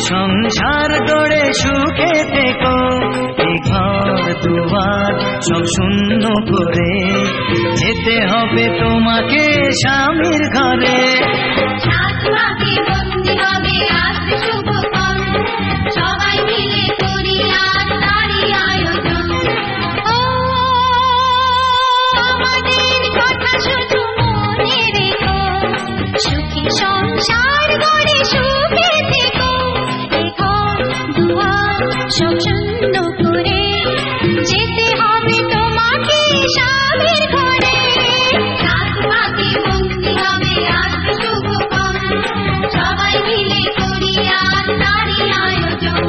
সংসার গড়ে সুখে থেকো, এই ঘর দুয়ার সব শূন্য করে যেতে হবে তোমাকে স্বামীর ঘরে। সবাই মিলে করি আর তারই আয়োজন। আমাদের কথা শুধু মনে রেখো, সুখী সংসার গড়ে সুখে থেকো, ঘর দুয়ার সব শূন্য করে যেতে হবে তোমাকে স্বামীর ঘরে। রাত বাকি বন্দি হবে আজ শুভক্ষণ, সবাই মিলে করি আর তারই আয়োজন।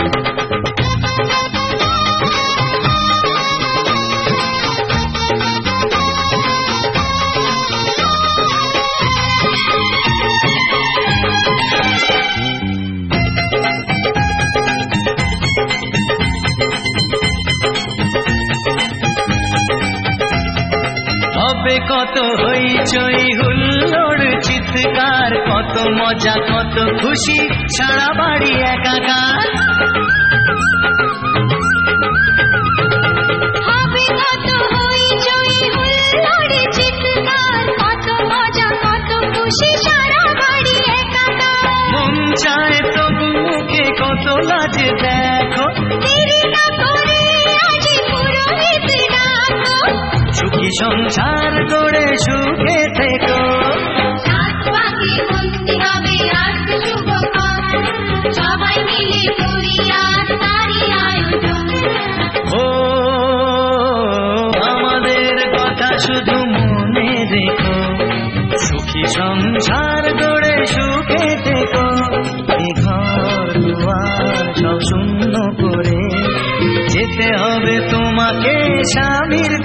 হবে কত হইচই হুল্লোড় চিৎকার, কত মজা কত খুশি সারা বাড়ি একাকার। হবে কত হইচই হুল্লোড় চিৎকার, কত মজা কত খুশি সারা বাড়ি একাকার। মন চায় তবু মুখে কত লাজে দেখো, দেরি না করে আজই পুরোহিত ডাকো। সুখী সংসার গড়ে সুখে থেকো। রাত বাকি বন্দি হবে আজ শুভক্ষণ, সবাই মিলে করি আর তারই আয়োজন। ও আমাদের কথা শুধু মনে রেখো, সুখী সংসার গড়ে সুখে থেকো, এই ঘর দুয়ার সব শূন্য করে যেতে হবে তোমাকে স্বামীর